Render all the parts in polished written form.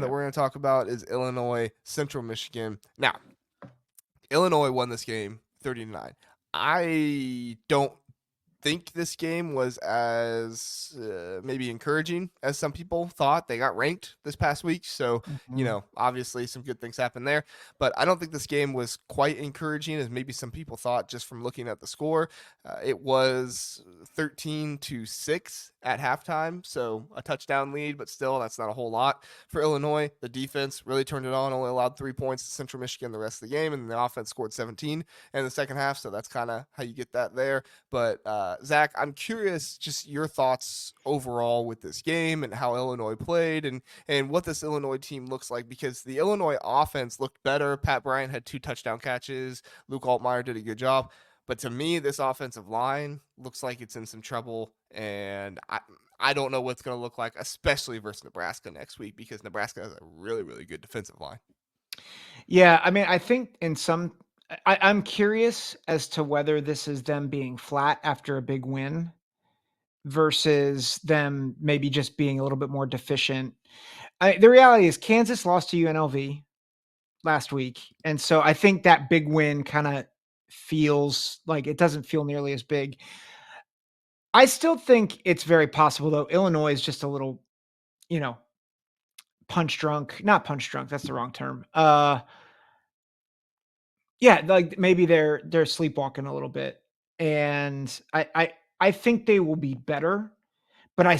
that we're going to talk about is Illinois Central Michigan. Now, Illinois won this game 30-9. I don't think this game was as maybe encouraging as some people thought. They got ranked this past week, so obviously some good things happened there. But I don't think this game was quite encouraging as maybe some people thought just from looking at the score. It was 13-6 at halftime, so a touchdown lead, but still that's not a whole lot for Illinois. The defense really turned it on, only allowed 3 points to Central Michigan the rest of the game, and the offense scored 17 in the second half, so that's kind of how you get that there. But Zach, I'm curious just your thoughts overall with this game and how Illinois played and what this Illinois team looks like, because the Illinois offense looked better. Pat Bryant had 2 touchdown catches. Luke Altmyer did a good job. But to me, this offensive line looks like it's in some trouble, and I don't know what's going to look like, especially versus Nebraska next week, because Nebraska has a really, really good defensive line. Yeah, I mean, I think I'm curious as to whether this is them being flat after a big win versus them maybe just being a little bit more deficient. The reality is Kansas lost to UNLV last week, and so I think that big win kind of feels like it doesn't feel nearly as big. I still think it's very possible, though. Illinois is just a little, punch drunk. Not punch drunk. That's the wrong term. Yeah, like maybe they're sleepwalking a little bit, and I think they will be better, but I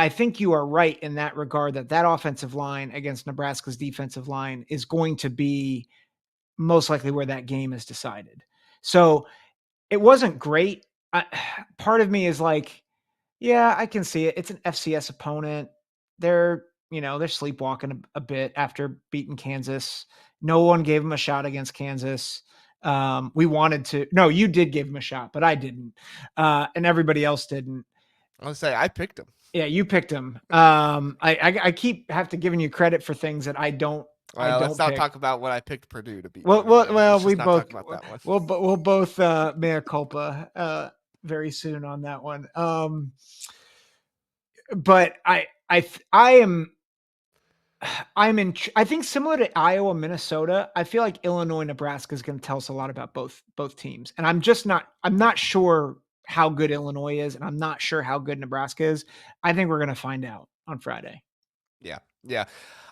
think you are right in that regard that offensive line against Nebraska's defensive line is going to be most likely where that game is decided. So it wasn't great. Part of me is like, yeah, I can see it. It's an FCS opponent. They're sleepwalking a bit after beating Kansas. No one gave them a shot against Kansas. We wanted to. No, you did give them a shot, but I didn't, and everybody else didn't. I was say I picked them. Yeah, you picked them. I keep have to giving you credit for things that I don't. I Well, let's don't not pick. talk about when I picked Purdue to beat Well, Notre well, Dame. well. Let's We just not both talk about that one. we'll both mea culpa very soon on that one. But I am I think similar to Iowa, Minnesota, I feel like Illinois, Nebraska is going to tell us a lot about both teams. And I'm not sure how good Illinois is, and I'm not sure how good Nebraska is. I think we're going to find out on Friday. Yeah. Yeah.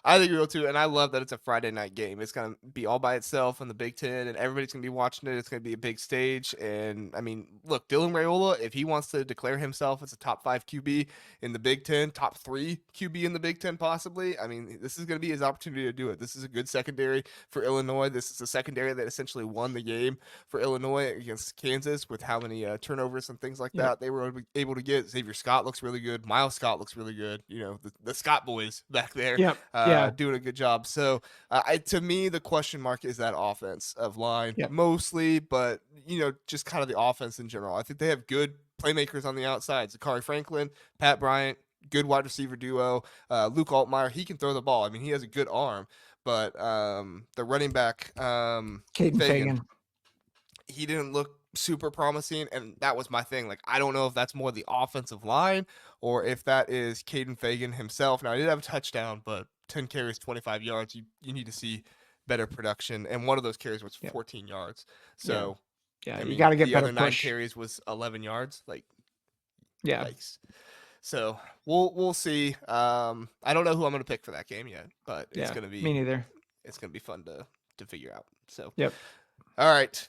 I think we will too. And I love that it's a Friday night game. It's going to be all by itself in the Big Ten, and everybody's going to be watching it. It's going to be a big stage. And I mean, look, Dylan Raiola, if he wants to declare himself as a top 5 QB in the Big Ten, top 3 QB in the Big Ten, possibly, I mean, this is going to be his opportunity to do it. This is a good secondary for Illinois. This is a secondary that essentially won the game for Illinois against Kansas with how many turnovers and things like that they were able to get. Xavier Scott looks really good. Miles Scott looks really good. The Scott boys back there doing a good job. So to me, the question mark is that offensive line mostly, but just kind of the offense in general. I think they have good playmakers on the outside. Zachary Franklin, Pat Bryant, good wide receiver duo. Luke Altmyer, he can throw the ball. I mean, he has a good arm, but the running back, Caden Fagan, he didn't look super promising, and that was my thing. Like, I don't know if that's more the offensive line or if that is Caden Fagan himself. Now, he did have a touchdown, but 10 carries, 25 yards. You need to see better production, and one of those carries was 14 yards. So, I mean, you got to get the better other 9 push. carries was 11 yards. Like, yikes. So we'll see. I don't know who I'm going to pick for that game yet, but it's going to be me neither. It's going to be fun to figure out. So yep. All right.